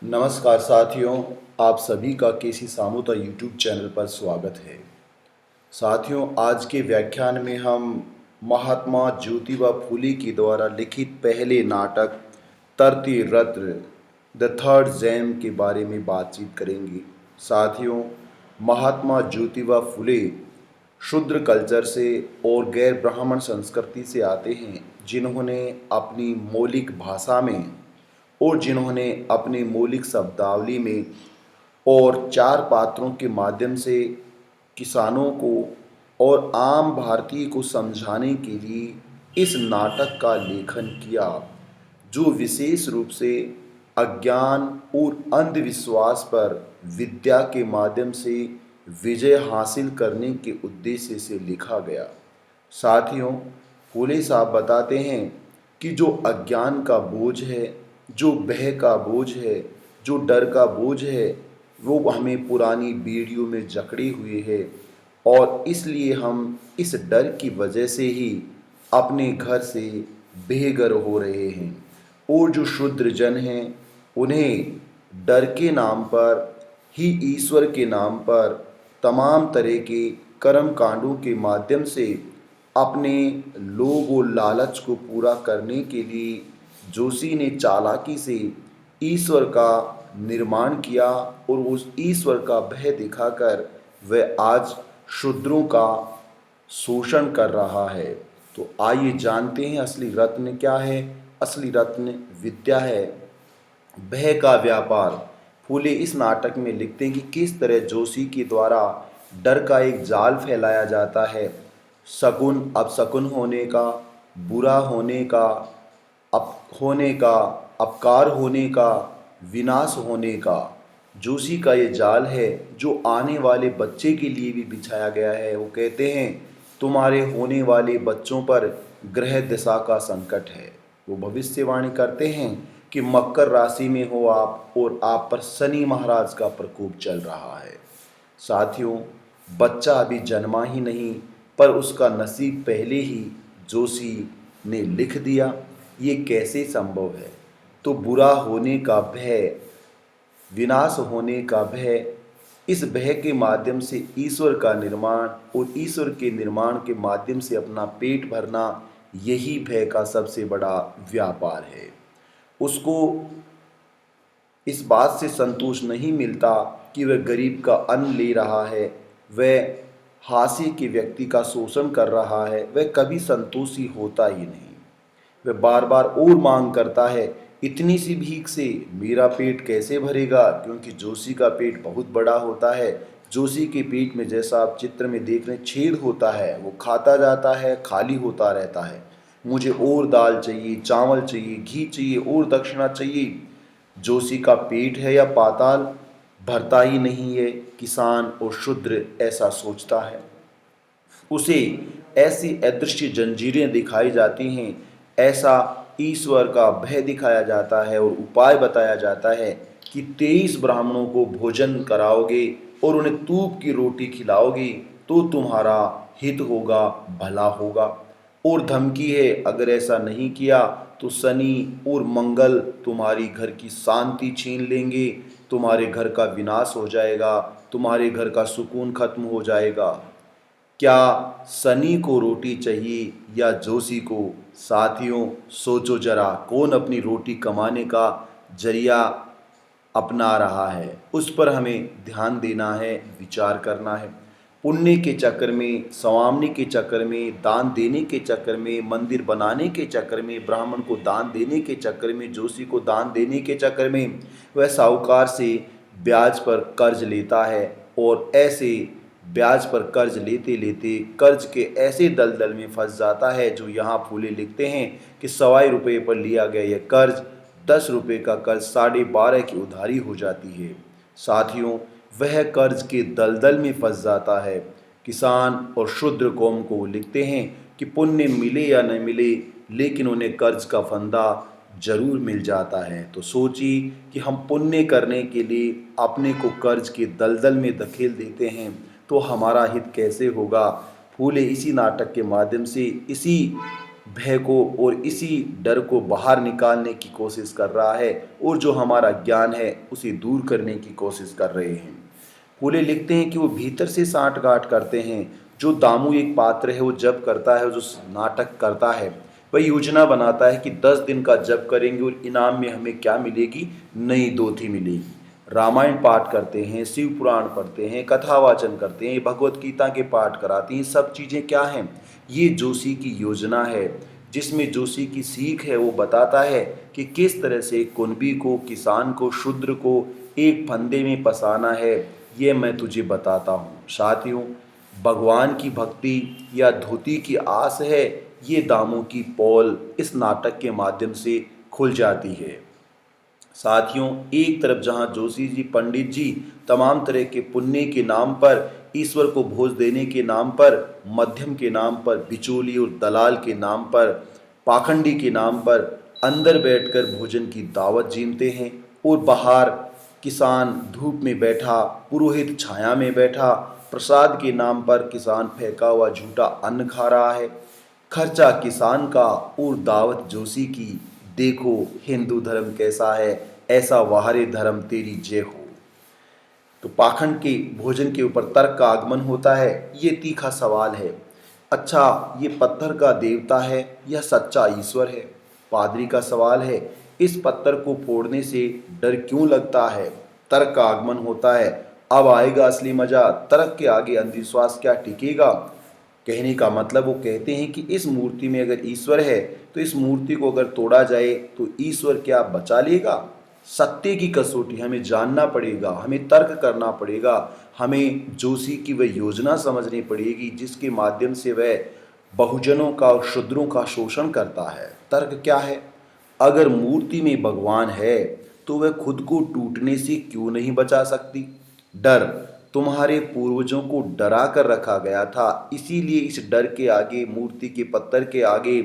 नमस्कार साथियों, आप सभी का केसी सामुता यूट्यूब चैनल पर स्वागत है। साथियों, आज के व्याख्यान में हम महात्मा ज्योतिबा फुले के द्वारा लिखित पहले नाटक तरती रत्न द थर्ड जैम के बारे में बातचीत करेंगे। साथियों, महात्मा ज्योतिबा फुले शूद्र कल्चर से और गैर ब्राह्मण संस्कृति से आते हैं, जिन्होंने अपनी मौलिक भाषा में और जिन्होंने अपनी मौलिक शब्दावली में और चार पात्रों के माध्यम से किसानों को और आम भारतीय को समझाने के लिए इस नाटक का लेखन किया, जो विशेष रूप से अज्ञान और अंधविश्वास पर विद्या के माध्यम से विजय हासिल करने के उद्देश्य से लिखा गया। साथियों, फूले साहब बताते हैं कि जो अज्ञान का बोझ है, जो भय का बोझ है, जो डर का बोझ है, वो हमें पुरानी बेड़ियों में जकड़े हुए है और इसलिए हम इस डर की वजह से ही अपने घर से बेघर हो रहे हैं। और जो शूद्र जन हैं, उन्हें डर के नाम पर ही ईश्वर के नाम पर तमाम तरह के कर्म कांडों के माध्यम से अपने लोभ और लालच को पूरा करने के लिए जोशी ने चालाकी से ईश्वर का निर्माण किया और उस ईश्वर का भय दिखाकर वह आज शूद्रों का शोषण कर रहा है। तो आइए जानते हैं असली रत्न क्या है। असली रत्न विद्या है, भय का व्यापार। फूले इस नाटक में लिखते हैं कि किस तरह जोशी के द्वारा डर का एक जाल फैलाया जाता है, सगुन अपशकुन होने का, बुरा होने का, अपकार होने का, विनाश होने का। जोशी का ये जाल है जो आने वाले बच्चे के लिए भी बिछाया गया है। वो कहते हैं, तुम्हारे होने वाले बच्चों पर ग्रह दिशा का संकट है। वो भविष्यवाणी करते हैं कि मकर राशि में हो आप और आप पर शनि महाराज का प्रकोप चल रहा है। साथियों, बच्चा अभी जन्मा ही नहीं, पर उसका नसीब पहले ही जोशी ने लिख दिया। ये कैसे संभव है? तो बुरा होने का भय, विनाश होने का भय, इस भय के माध्यम से ईश्वर का निर्माण और ईश्वर के निर्माण के माध्यम से अपना पेट भरना, यही भय का सबसे बड़ा व्यापार है। उसको इस बात से संतोष नहीं मिलता कि वह गरीब का अन्न ले रहा है, वह हाशिए के व्यक्ति का शोषण कर रहा है, वह कभी संतोषी होता ही नहीं। वह बार बार और मांग करता है, इतनी सी भीख से मेरा पेट कैसे भरेगा, क्योंकि जोशी का पेट बहुत बड़ा होता है। जोशी के पेट में, जैसा आप चित्र में देख रहे हैं, छेद होता है, वो खाता जाता है, खाली होता रहता है। मुझे और दाल चाहिए, चावल चाहिए, घी चाहिए और दक्षिणा चाहिए। जोशी का पेट है या पाताल, भरता ही नहीं है। किसान और शूद्र ऐसा सोचता है। उसे ऐसी अदृश्य जंजीरें दिखाई जाती हैं, ऐसा ईश्वर का भय दिखाया जाता है और उपाय बताया जाता है कि 23 ब्राह्मणों को भोजन कराओगे और उन्हें तूप की रोटी खिलाओगे तो तुम्हारा हित होगा, भला होगा। और धमकी है, अगर ऐसा नहीं किया तो शनि और मंगल तुम्हारी घर की शांति छीन लेंगे, तुम्हारे घर का विनाश हो जाएगा, तुम्हारे घर का सुकून खत्म हो जाएगा। क्या शनि को रोटी चाहिए या जोशी को? साथियों, सोचो जरा, कौन अपनी रोटी कमाने का जरिया अपना रहा है, उस पर हमें ध्यान देना है, विचार करना है। पुण्य के चक्कर में, स्वामनी के चक्कर में, दान देने के चक्कर में, मंदिर बनाने के चक्कर में, ब्राह्मण को दान देने के चक्कर में, जोशी को दान देने के चक्कर में वह साहूकार से ब्याज पर कर्ज लेता है और ऐसे ब्याज पर कर्ज लेते लेते कर्ज के ऐसे दलदल में फंस जाता है, जो यहाँ फूले लिखते हैं कि 1.25 रुपये पर लिया गया यह कर्ज 10 रुपये का कर्ज 12.5 की उधारी हो जाती है। साथियों, वह कर्ज के दलदल में फंस जाता है। किसान और शूद्र कौम को लिखते हैं कि पुण्य मिले या न मिले, लेकिन उन्हें कर्ज का फंदा जरूर मिल जाता है। तो सोचिए कि हम पुण्य करने के लिए अपने को कर्ज के दलदल में धकेल देते हैं तो हमारा हित कैसे होगा। फूले इसी नाटक के माध्यम से, इसी भय को और इसी डर को बाहर निकालने की कोशिश कर रहा है और जो हमारा ज्ञान है उसे दूर करने की कोशिश कर रहे हैं। फूले लिखते हैं कि वो भीतर से सांठगांठ करते हैं। जो दामू एक पात्र है वो जप करता है, जो नाटक करता है वह योजना बनाता है कि 10 दिन का जप करेंगे और इनाम में हमें क्या मिलेगी, नई धोती मिलेगी। रामायण पाठ करते हैं, शिव पुराण पढ़ते हैं, कथा वाचन करते हैं, भगवत गीता के पाठ कराते हैं। सब चीज़ें क्या हैं, ये जोशी की योजना है, जिसमें जोशी की सीख है। वो बताता है कि किस तरह से कुंभी को, किसान को, शूद्र को एक फंदे में फंसाना है, ये मैं तुझे बताता हूँ। साथियों, भगवान की भक्ति या धोती की आस है, ये दामों की पोल इस नाटक के माध्यम से खुल जाती है। साथियों, एक तरफ जहां जोशी जी, पंडित जी तमाम तरह के पुण्य के नाम पर, ईश्वर को भोज देने के नाम पर, मध्यम के नाम पर, बिचौली और दलाल के नाम पर, पाखंडी के नाम पर अंदर बैठकर भोजन की दावत जीनते हैं और बाहर किसान धूप में बैठा, पुरोहित छाया में बैठा, प्रसाद के नाम पर किसान फेंका हुआ झूठा अन्न खा रहा है। खर्चा किसान का और दावत जोशी की। देखो हिंदू धर्म कैसा है, ऐसा वाहरे धर्म तेरी जय हो। तो पाखंड के भोजन के ऊपर तर्क का आगमन होता है। ये तीखा सवाल है, अच्छा ये पत्थर का देवता है या सच्चा ईश्वर है? पादरी का सवाल है, इस पत्थर को फोड़ने से डर क्यों लगता है? तर्क का आगमन होता है, अब आएगा असली मजा, तर्क के आगे अंधविश्वास क्या टिकेगा? कहने का मतलब वो कहते हैं कि इस मूर्ति में अगर ईश्वर है तो इस मूर्ति को अगर तोड़ा जाए तो ईश्वर क्या बचा लेगा? सत्य की कसौटी हमें जानना पड़ेगा, हमें तर्क करना पड़ेगा, हमें जोशी की वह योजना समझनी पड़ेगी जिसके माध्यम से वह बहुजनों का और शूद्रों का शोषण करता है। तर्क क्या है? अगर मूर्ति में भगवान है तो वह खुद को टूटने से क्यों नहीं बचा सकती? डर तुम्हारे पूर्वजों को डरा कर रखा गया था, इसीलिए इस डर के आगे, मूर्ति के पत्थर के आगे,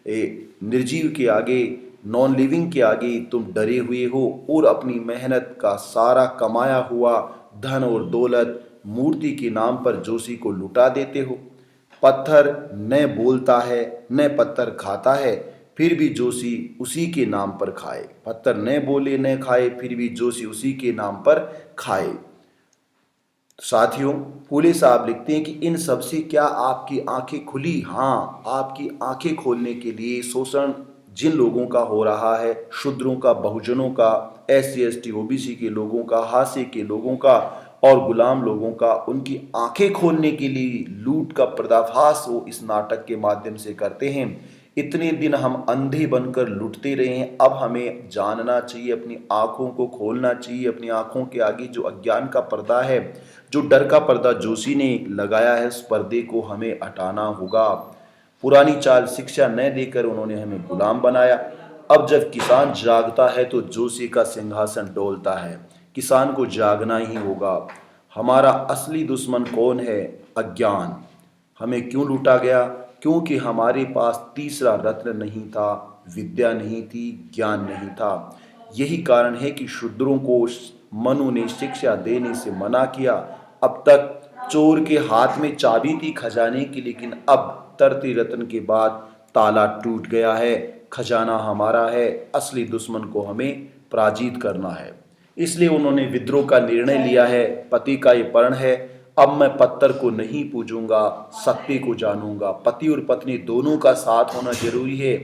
निर्जीव के आगे, नॉन लिविंग के आगे तुम डरे हुए हो और अपनी मेहनत का सारा कमाया हुआ धन और दौलत मूर्ति के नाम पर जोशी को लुटा देते हो। पत्थर न बोलता है न पत्थर खाता है, फिर भी जोशी उसी के नाम पर खाए। पत्थर न बोले न खाए, फिर भी जोशी उसी के नाम पर खाए। साथियों, फूले साहब लिखते हैं कि इन सब से क्या आपकी आंखें खुली? हाँ, आपकी आंखें खोलने के लिए शोषण जिन लोगों का हो रहा है, शूद्रों का, बहुजनों का, SC ST OBC के लोगों का, हास्य के लोगों का और गुलाम लोगों का, उनकी आंखें खोलने के लिए लूट का पर्दाफाश वो इस नाटक के माध्यम से करते हैं। इतने दिन हम अंधे बनकर लुटते रहे हैं, अब हमें जानना चाहिए, अपनी आंखों को खोलना चाहिए। अपनी आंखों के आगे जो अज्ञान का पर्दा है, जो डर का पर्दा जोशी ने लगाया है, उस पर्दे को हमें हटाना होगा। पुरानी चाल शिक्षा न देकर उन्होंने हमें गुलाम बनाया। अब जब किसान जागता है तो जोशी का सिंहासन डोलता है। किसान को जागना ही होगा। हमारा असली दुश्मन कौन है? अज्ञान। हमें क्यों लूटा गया? क्योंकि हमारे पास तीसरा रत्न नहीं था, विद्या नहीं थी, ज्ञान नहीं था। यही कारण है कि शूद्रों को मनु ने शिक्षा देने से मना किया। अब तक चोर के हाथ में चाबी थी खजाने की, लेकिन अब तरती रत्न के बाद ताला टूट गया है। खजाना हमारा है, असली दुश्मन को हमें पराजित करना है। इसलिए उन्होंने विद्रोह का निर्णय लिया है। पति का ये प्रण है, अब मैं पत्थर को नहीं पूजूंगा, सत्य को जानूंगा। पति और पत्नी दोनों का साथ होना जरूरी है।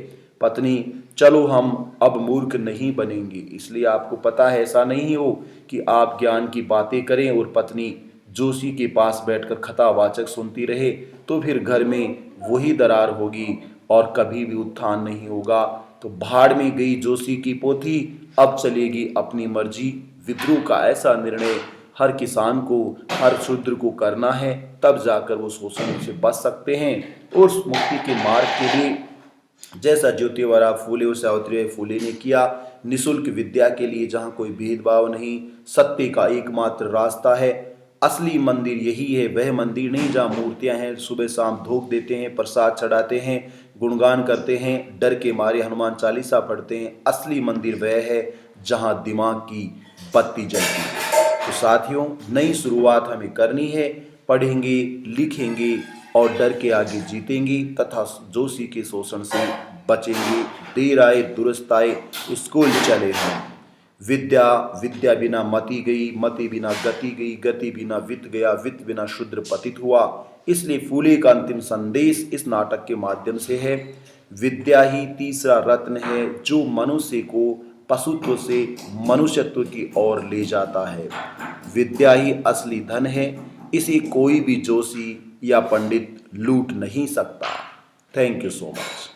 पत्नी, चलो हम अब मूर्ख नहीं बनेंगे। इसलिए आपको पता है, ऐसा नहीं हो कि आप ज्ञान की बातें करें और पत्नी जोशी के पास बैठकर कथावाचक सुनती रहे, तो फिर घर में वही दरार होगी और कभी भी उत्थान नहीं होगा। तो भाड़ में गई जोशी की पोथी, अब चलेगी अपनी मर्जी। विद्रोह का ऐसा निर्णय हर किसान को, हर शूद्र को करना है, तब जाकर वो शोषण से बच सकते हैं और मुक्ति के मार्ग के लिए, जैसा ज्योतिबा फूले और सावित्रीबाई फूले ने किया, निःशुल्क विद्या के लिए जहाँ कोई भेदभाव नहीं, सत्य का एकमात्र रास्ता है। असली मंदिर यही है, वह मंदिर नहीं जहाँ मूर्तियां हैं, सुबह शाम धूप देते हैं, प्रसाद चढ़ाते हैं, गुणगान करते हैं, डर के मारे हनुमान चालीसा पढ़ते हैं। असली मंदिर वह है जहाँ दिमाग की बत्ती जलती है। तो साथियों, नई शुरुआत हमें करनी है। पढ़ेंगे, लिखेंगे और डर के आगे जीतेंगे तथा जोशी के शोषण से बचेंगे। देर आए दुरुस्त आए, स्कूल चले हैं। विद्या विद्या बिना मति गई, मति बिना गति गई, गति बिना वित्त गया, वित्त बिना शूद्र पतित हुआ। इसलिए फूले का अंतिम संदेश इस नाटक के माध्यम से है, विद्या ही तीसरा रत्न है जो मनुष्य को पशुत्व से मनुष्यत्व की ओर ले जाता है। विद्या ही असली धन है, इसे कोई भी जोशी या पंडित लूट नहीं सकता। Thank you so much.